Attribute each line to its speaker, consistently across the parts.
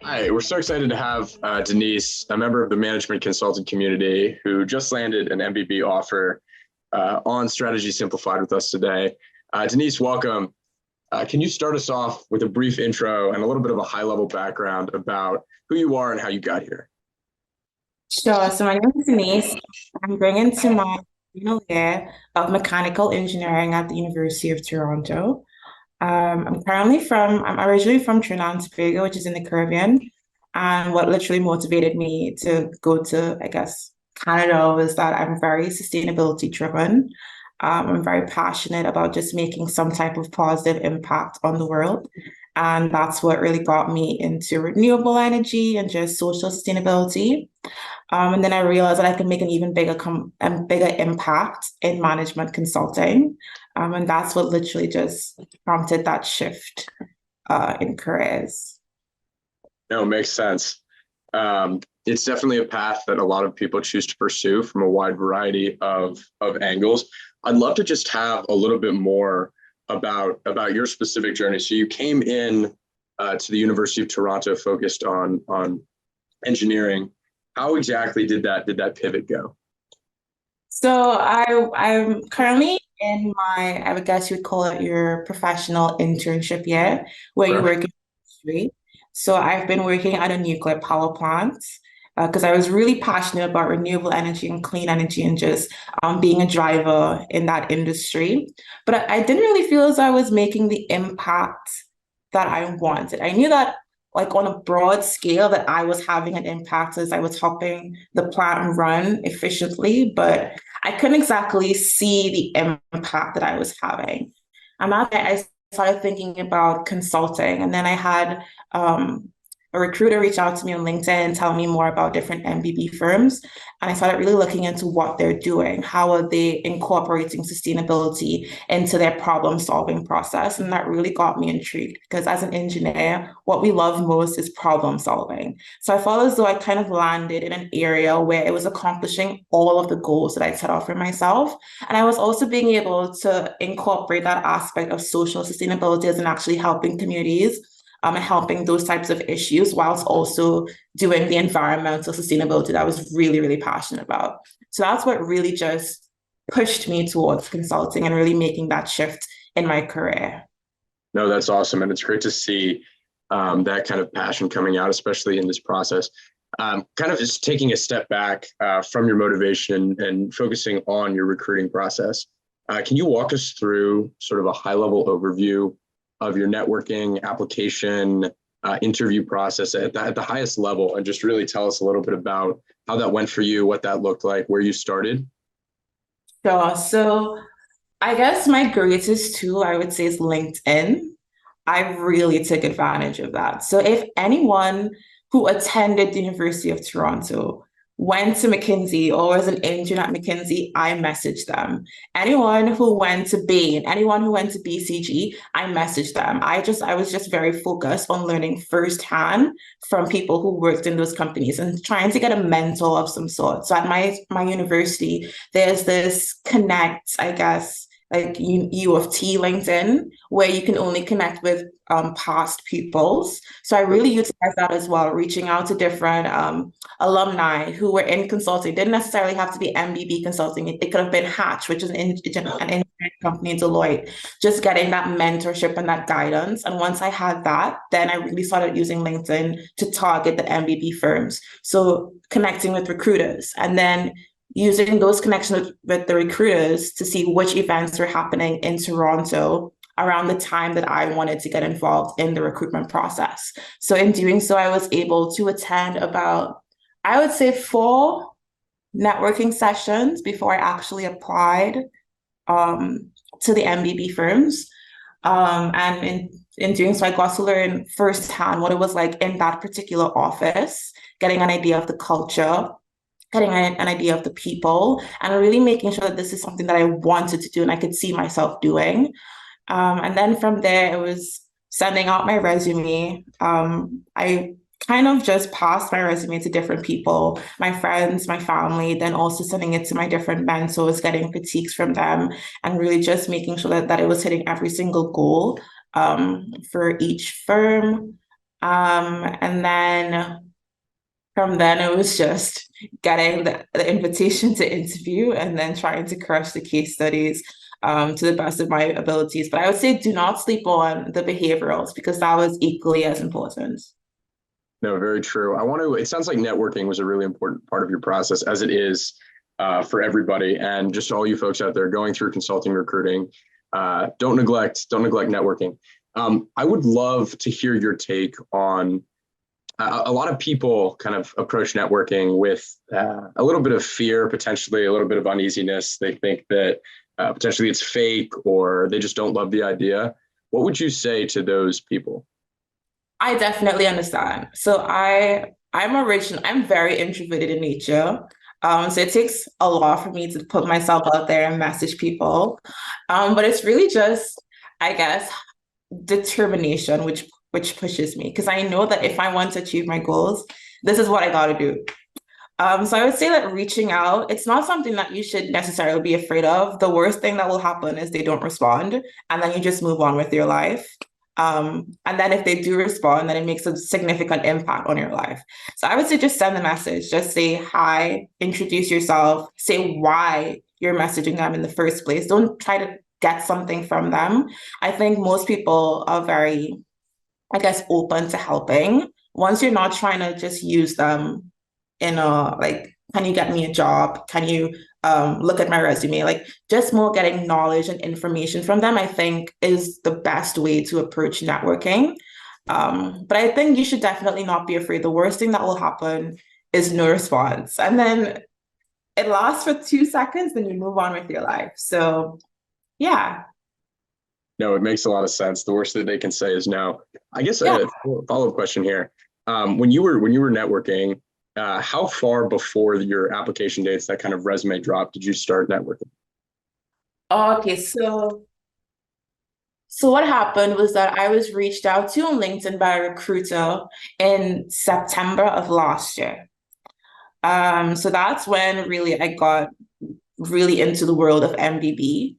Speaker 1: Hi, we're so excited to have Denyce, a member of the management consultant community, who just landed an MBB offer on Strategy Simplified with us today. Denyce, welcome. Can you start us off with a brief intro and a little bit of a high-level background about who you are and how you got here?
Speaker 2: Sure. So my name is Denyce. I'm going into my final year of mechanical engineering at the University of Toronto. I'm originally from Trinidad and Tobago, which is in the Caribbean. And what literally motivated me to go to, I guess, Canada was that I'm very sustainability driven. I'm very passionate about just making some type of positive impact on the world. And that's what really got me into renewable energy and just social sustainability. And then I realized that I could make an even bigger impact in management consulting. And that's what literally just prompted that shift in careers.
Speaker 1: No, it makes sense. It's definitely a path that a lot of people choose to pursue from a wide variety of angles. I'd love to just have a little bit more about your specific journey. So you came in to the University of Toronto focused on engineering. How exactly did that pivot go?
Speaker 2: So I'm currently in my, I would guess you would call it your professional internship year, where you
Speaker 1: Okay.
Speaker 2: work in industry. So I've been working at a nuclear power plant because I was really passionate about renewable energy and clean energy and just being a driver in that industry. But I didn't really feel as I was making the impact that I wanted. I knew that like on a broad scale that I was having an impact as I was helping the plant run efficiently, but I couldn't exactly see the impact that I was having. And after I started thinking about consulting, and then I had a recruiter reach out to me on LinkedIn and tell me more about different MBB firms. And I started really looking into what they're doing. How are they incorporating sustainability into their problem solving process? And that really got me intrigued because as an engineer, what we love most is problem solving. So I felt as though I kind of landed in an area where it was accomplishing all of the goals that I set out for myself. And I was also being able to incorporate that aspect of social sustainability as in actually helping communities and helping those types of issues whilst also doing the environmental sustainability that I was really, really passionate about. So that's what really just pushed me towards consulting and really making that shift in my career.
Speaker 1: No, that's awesome, and it's great to see that kind of passion coming out, especially in this process. Kind of just taking a step back from your motivation and focusing on your recruiting process. Can you walk us through sort of a high level overview of your networking application interview process at the highest level, and just really tell us a little bit about how that went for you, what that looked like, where you started?
Speaker 2: Sure. So I guess my greatest tool, I would say, is LinkedIn. I really took advantage of that. So if anyone who attended the University of Toronto went to McKinsey or was an intern at McKinsey, I messaged them. Anyone who went to Bain, anyone who went to BCG, I messaged them. I was just very focused on learning firsthand from people who worked in those companies and trying to get a mentor of some sort. So at my university, there's this connect, I guess, like U of T LinkedIn, where you can only connect with past pupils. So I really utilize that as well, reaching out to different alumni who were in consulting. It didn't necessarily have to be MBB consulting. It could have been Hatch, which is an engineering company in Deloitte, just getting that mentorship and that guidance. And once I had that, then I really started using LinkedIn to target the MBB firms. So connecting with recruiters and then using those connections with the recruiters to see which events were happening in Toronto around the time that I wanted to get involved in the recruitment process. So in doing so, I was able to attend about, I would say, four networking sessions before I actually applied to the MBB firms. And in doing so, I got to learn firsthand what it was like in that particular office, getting an idea of the culture, getting an idea of the people, and really making sure that this is something that I wanted to do and I could see myself doing. And then from there, it was sending out my resume. I kind of just passed my resume to different people, my friends, my family, then also sending it to my different mentors, getting critiques from them, and really just making sure that it was hitting every single goal for each firm. And then from then it was just getting the invitation to interview and then trying to crush the case studies to the best of my abilities. But I would say do not sleep on the behaviorals because that was equally as important.
Speaker 1: No, very true. It sounds like networking was a really important part of your process, as it is for everybody. And just all you folks out there going through consulting recruiting, don't neglect networking. I would love to hear your take on a lot of people kind of approach networking with a little bit of fear, potentially a little bit of uneasiness. They think that potentially it's fake or they just don't love the idea. What would you say to those people?
Speaker 2: I definitely understand. I'm very introverted in nature. So it takes a lot for me to put myself out there and message people. But it's really just, I guess, determination which pushes me because I know that if I want to achieve my goals, this is what I got to do. So I would say that reaching out, it's not something that you should necessarily be afraid of. The worst thing that will happen is they don't respond, and then you just move on with your life. And then if they do respond, then it makes a significant impact on your life. So I would say just send the message, just say hi, introduce yourself, say why you're messaging them in the first place. Don't try to get something from them. I think most people are very, I guess, open to helping. Once you're not trying to just use them in a like, can you get me a job? Can you look at my resume? Like just more getting knowledge and information from them, I think is the best way to approach networking. But I think you should definitely not be afraid. The worst thing that will happen is no response. And then it lasts for 2 seconds, then you move on with your life. So yeah.
Speaker 1: No, it makes a lot of sense. The worst that they can say is no. I guess
Speaker 2: Yeah.
Speaker 1: a follow-up question here. When you were networking, how far before your application dates, that kind of resume drop, did you start networking?
Speaker 2: Okay, so what happened was that I was reached out to on LinkedIn by a recruiter in September of last year. So that's when really I got really into the world of MBB.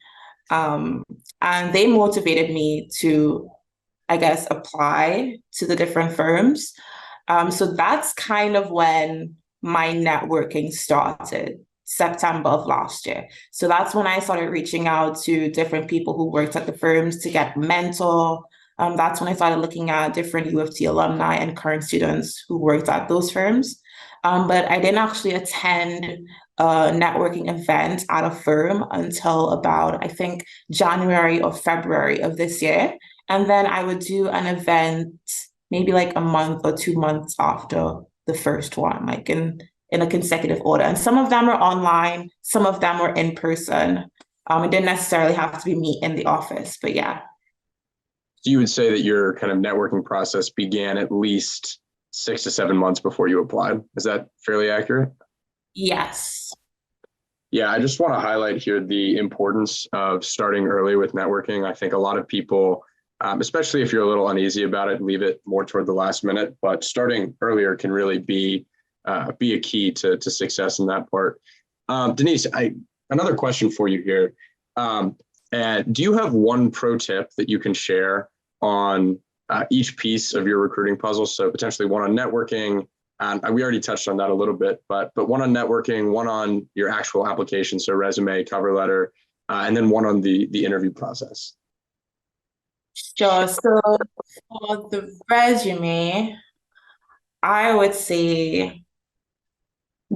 Speaker 2: Um, and they motivated me to, I guess, apply to the different firms. So that's kind of when my networking started, September of last year. So that's when I started reaching out to different people who worked at the firms to get mentor. That's when I started looking at different U of T alumni and current students who worked at those firms. But I didn't actually attend a networking event at a firm until about, I think, January or February of this year. And then I would do an event maybe like a month or 2 months after the first one, like in a consecutive order. And some of them are online, some of them were in person. It didn't necessarily have to be me in the office, but yeah.
Speaker 1: So you would say that your kind of networking process began at least 6 to 7 months before you applied. Is that fairly accurate?
Speaker 2: Yes.
Speaker 1: Yeah, I just want to highlight here the importance of starting early with networking. I think a lot of people, especially if you're a little uneasy about it, leave it more toward the last minute. But starting earlier can really be a key to success in that part. Denyce, another question for you here. And do you have one pro tip that you can share on each piece of your recruiting puzzle? So potentially one on networking. We already touched on that a little bit, but one on networking, one on your actual application, so resume, cover letter, and then one on the interview process.
Speaker 2: Sure. So for the resume, I would say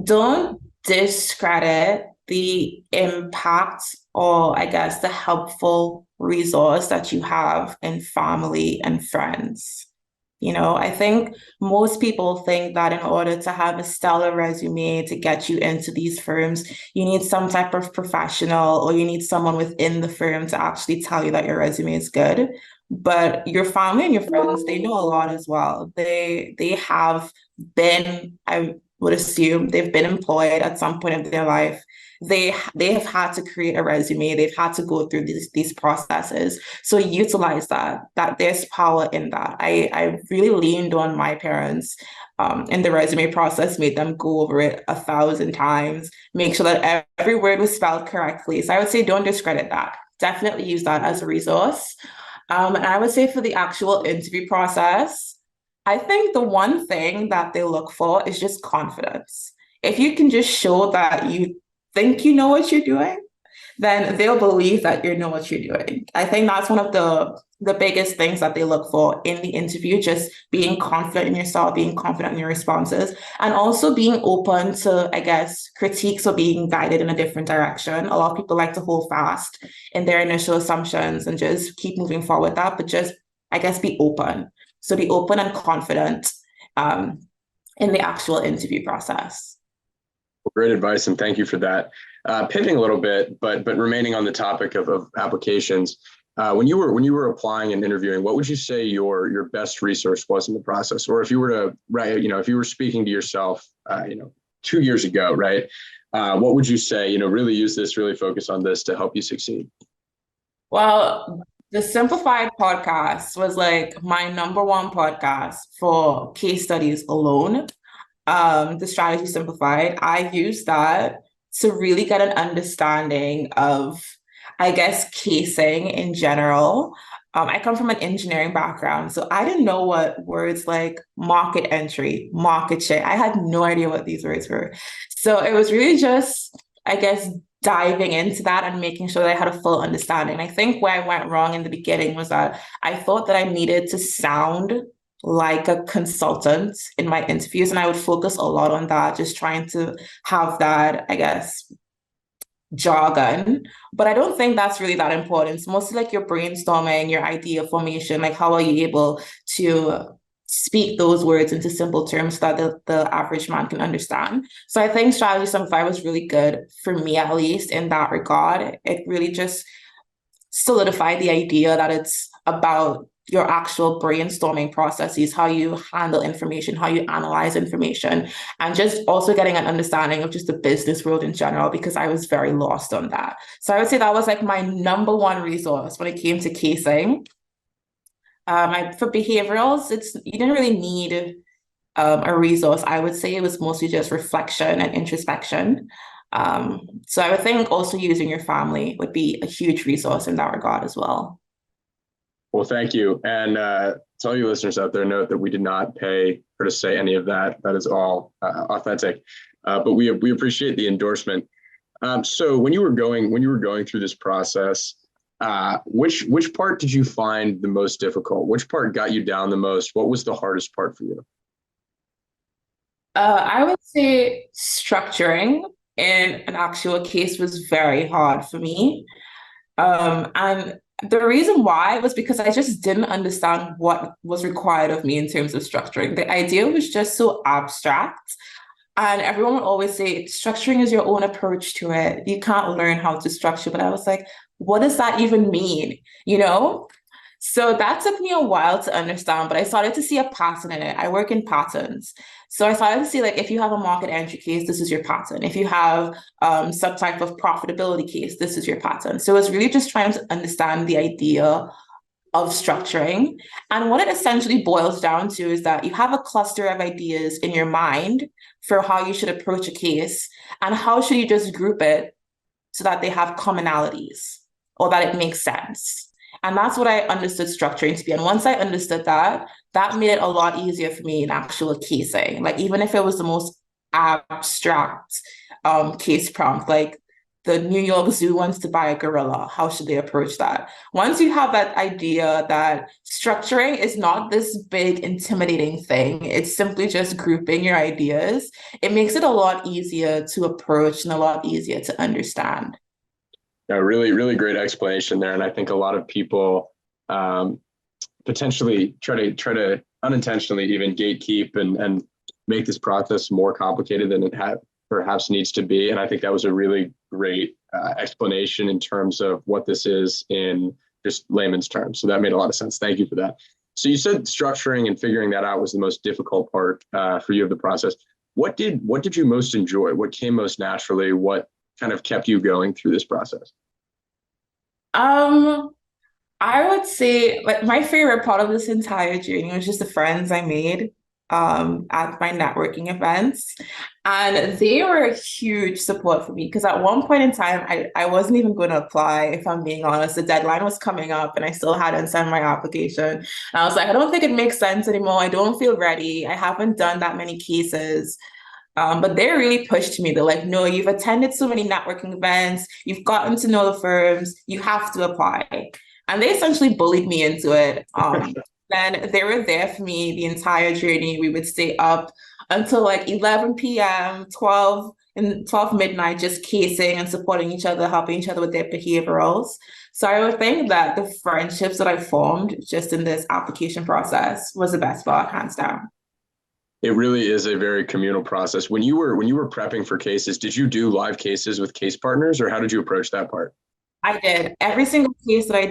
Speaker 2: don't discredit the impact or I guess the helpful resource that you have in family and friends. I think most people think that in order to have a stellar resume to get you into these firms, you need some type of professional or you need someone within the firm to actually tell you that your resume is good. But your family and your friends, they know a lot as well. They have been, I would assume, they've been employed at some point of their life. They have had to create a resume. They've had to go through these processes. So utilize that there's power in that. I really leaned on my parents in the resume process, made them go over it 1,000 times, make sure that every word was spelled correctly. So I would say don't discredit that. Definitely use that as a resource. And I would say for the actual interview process, I think the one thing that they look for is just confidence. If you can just show that you think you know what you're doing, then they'll believe that you know what you're doing. I think that's one of the biggest things that they look for in the interview, just being confident in yourself, being confident in your responses, and also being open to, I guess, critiques or being guided in a different direction. A lot of people like to hold fast in their initial assumptions and just keep moving forward with that, but just, I guess, be open. So be open and confident um, in the actual interview process.
Speaker 1: Great advice, and thank you for that. Pivoting a little bit, but remaining on the topic of applications, when you were applying and interviewing, what would you say your best resource was in the process? Or if you were to write, if you were speaking to yourself, 2 years ago, right? What would you say? Really use this, really focus on this to help you succeed.
Speaker 2: Well, the Simplified podcast was like my number one podcast for case studies alone. The Strategy Simplified, I use that to really get an understanding of, I guess, casing in general. I come from an engineering background, so I didn't know what words like market entry, market share. I had no idea what these words were. So it was really just, I guess, diving into that and making sure that I had a full understanding. I think where I went wrong in the beginning was that I thought that I needed to sound like a consultant in my interviews, and I would focus a lot on that, just trying to have that, I guess, jargon. But I don't think that's really that important. It's mostly like your brainstorming, your idea formation, like how are you able to speak those words into simple terms so that the average man can understand. So I think Strategy Simplified was really good for me, at least in that regard. It really just solidify the idea that it's about your actual brainstorming processes, how you handle information, how you analyze information, and just also getting an understanding of just the business world in general, because I was very lost on that. So I would say that was like my number one resource when it came to casing. For behaviorals, it's you didn't really need a resource. I would say it was mostly just reflection and introspection. So I would think also using your family would be a huge resource in that regard as well.
Speaker 1: Well, thank you. And to all you listeners out there, note that we did not pay her to say any of that. That is all authentic. But we appreciate the endorsement. So when you were going through this process, which part did you find the most difficult? Which part got you down the most? What was the hardest part for you?
Speaker 2: I would say structuring in an actual case was very hard for me. And the reason why was because I just didn't understand what was required of me in terms of structuring. The idea was just so abstract. And everyone would always say, structuring is your own approach to it. You can't learn how to structure. But I was like, what does that even mean? You know? So that took me a while to understand, but I started to see a pattern in it. I work in patterns. So I started to see like if you have a market entry case, this is your pattern. If you have some type of profitability case, this is your pattern. So it's really just trying to understand the idea of structuring. And what it essentially boils down to is that you have a cluster of ideas in your mind for how you should approach a case, and how should you just group it so that they have commonalities or that it makes sense. And that's what I understood structuring to be. And once I understood that, that made it a lot easier for me in actual casing. Like even if it was the most abstract case prompt, like the New York Zoo wants to buy a gorilla, how should they approach that? Once you have that idea that structuring is not this big intimidating thing, it's simply just grouping your ideas, it makes it a lot easier to approach and a lot easier to understand.
Speaker 1: A really, really great explanation there. And I think a lot of people um, potentially try to unintentionally even gatekeep and make this process more complicated than perhaps needs to be. And I think that was a really great explanation in terms of what this is in just layman's terms. So that made a lot of sense. Thank you for that. So you said structuring and figuring that out was the most difficult part for you of the process. What did you most enjoy? What came most naturally? What kind of kept you going through this process?
Speaker 2: Um, I would say like my favorite part of this entire journey was just the friends I made. at my networking events. And they were a huge support for me because at one point in time, I wasn't even going to apply, if I'm being honest. The deadline was coming up and I still hadn't sent my application. And I was like, I don't think it makes sense anymore. I don't feel ready. I haven't done that many cases. But they really pushed me. They're like, no, you've attended so many networking events, you've gotten to know the firms, you have to apply. And they essentially bullied me into it. Then they were there for me the entire journey. We would stay up until like 11 p.m., 12 midnight, just casing and supporting each other, helping each other with their behaviorals. So I would think that the friendships that I formed just in this application process was the best part, hands down.
Speaker 1: It really is a very communal process. When you were prepping for cases, did you do live cases with case partners, or how did you approach that part?
Speaker 2: I did. Every single case that I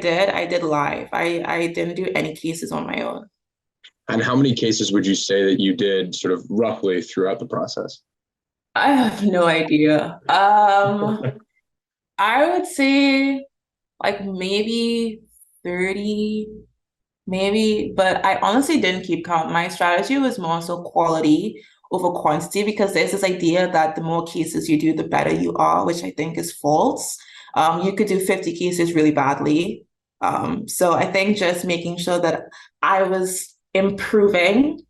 Speaker 2: did live. I didn't do any cases on my own.
Speaker 1: And how many cases would you say that you did sort of roughly throughout the process?
Speaker 2: I have no idea. I would say like maybe 30, maybe, but I honestly didn't keep count. My strategy was more so quality over quantity because there's this idea that the more cases you do, the better you are, which I think is false. You could do 50 cases really badly. So I think just making sure that I was improving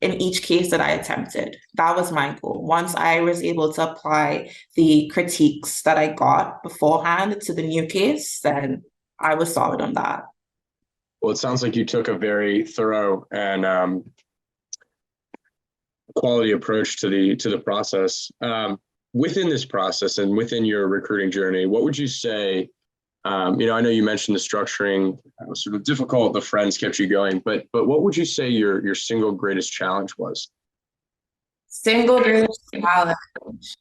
Speaker 2: in each case that I attempted. That was my goal. Once I was able to apply the critiques that I got beforehand to the new case, then I was solid on that.
Speaker 1: Well, it sounds like you took a very thorough and quality approach to the process. Within this process and within your recruiting journey, what would you say? I know you mentioned the structuring was sort of difficult. The friends kept you going, but what would you say your single greatest challenge was?
Speaker 2: Single greatest challenge.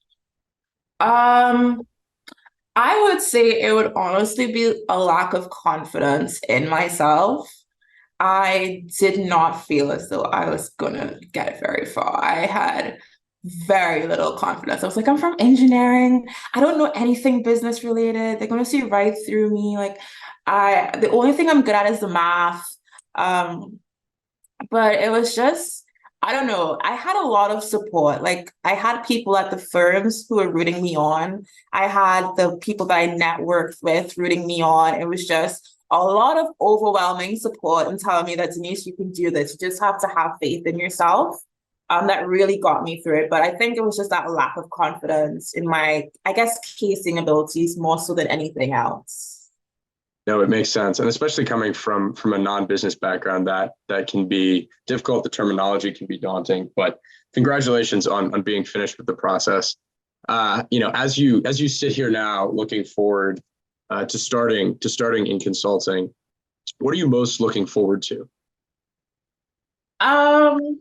Speaker 2: Um, I would say it would honestly be a lack of confidence in myself. I did not feel as though I was gonna get very far. I had very little confidence. I was like, I'm from engineering. I don't know anything business related. They're gonna see right through me. Like, the only thing I'm good at is the math. Um, but it was just, I don't know. I had a lot of support. Like I had people at the firms who were rooting me on. I had the people that I networked with rooting me on. It was just a lot of overwhelming support and telling me that Denyce, you can do this. You just have to have faith in yourself. That really got me through it. But I think it was just that lack of confidence in my, I guess, casing abilities more so than anything else.
Speaker 1: No, it makes sense, and especially coming from a non-business background, that can be difficult. The terminology can be daunting, but congratulations on being finished with the process. As you sit here now, looking forward to starting in consulting, what are you most looking forward to?
Speaker 2: Um,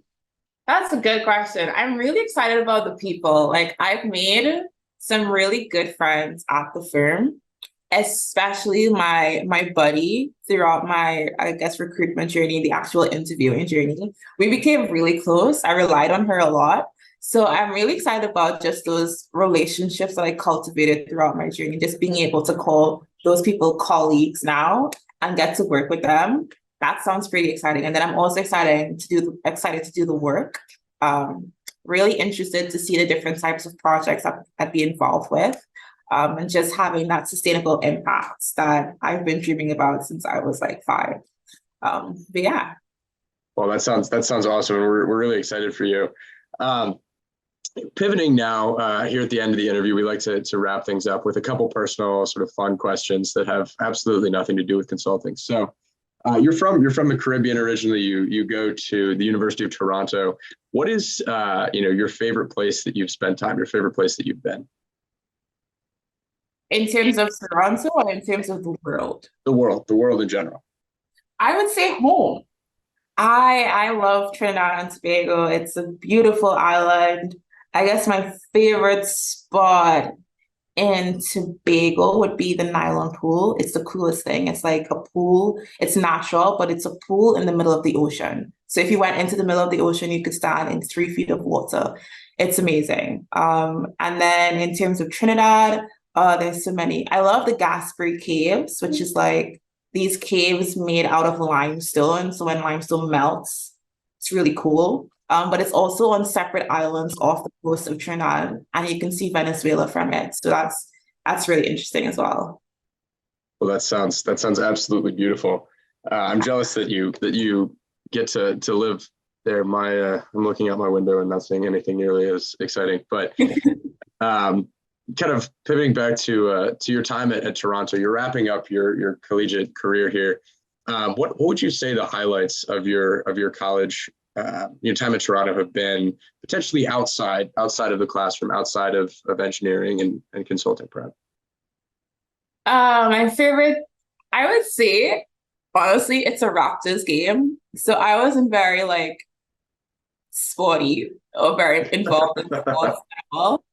Speaker 2: That's a good question. I'm really excited about the people. Like I've made some really good friends at the firm, especially my buddy throughout my, I guess, recruitment journey, the actual interviewing journey. We became really close. I relied on her a lot. So I'm really excited about just those relationships that I cultivated throughout my journey, just being able to call those people colleagues now and get to work with them. That sounds pretty exciting. And then I'm also excited to do the work. Um, Really interested to see the different types of projects I'd be involved with. And just having that sustainable impact that I've been dreaming about since I was like 5. But yeah.
Speaker 1: Well, that sounds awesome, and we're really excited for you. Um, Pivoting now, here at the end of the interview, we like to wrap things up with a couple personal sort of fun questions that have absolutely nothing to do with consulting. So, you're from the Caribbean originally. You go to the University of Toronto. What is your favorite place that you've spent time? Your favorite place that you've been?
Speaker 2: In terms of Toronto or in terms of the world?
Speaker 1: The world in general.
Speaker 2: I would say home. I love Trinidad and Tobago. It's a beautiful island. I guess my favorite spot in Tobago would be the nylon pool. It's the coolest thing. It's like a pool. It's natural, but it's a pool in the middle of the ocean. So if you went into the middle of the ocean, you could stand in 3 feet of water. It's amazing. And then in terms of Trinidad, there's so many. I love the Gaspery Caves, which is like these caves made out of limestone. So when limestone melts, it's really cool. but it's also on separate islands off the coast of Trinidad, and you can see Venezuela from it. So that's really interesting as well.
Speaker 1: Well, that sounds absolutely beautiful. I'm jealous that you get to live there. I'm looking out my window and not seeing anything nearly as exciting. But um, kind of pivoting back to your time at Toronto, you're wrapping up your collegiate career here. What would you say the highlights of your college your time at Toronto have been, potentially outside of the classroom, outside of engineering and consulting prep?
Speaker 2: My favorite, I would say, honestly, it's a Raptors game. So I wasn't very like sporty or very involved in sports at all.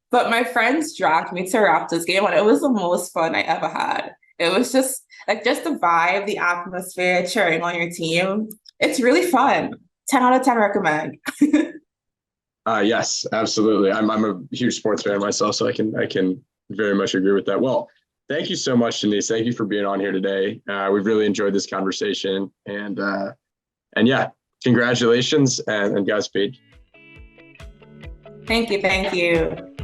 Speaker 2: But my friends dragged me to a Raptors game, and it was the most fun I ever had. It was just the vibe, the atmosphere, cheering on your team. It's really fun. 10 out of 10 recommend.
Speaker 1: Yes, absolutely. I'm a huge sports fan myself, so I can very much agree with that. Well, thank you so much, Denyce. Thank you for being on here today. We've really enjoyed this conversation, and yeah, congratulations and Godspeed.
Speaker 2: Thank you. Thank you.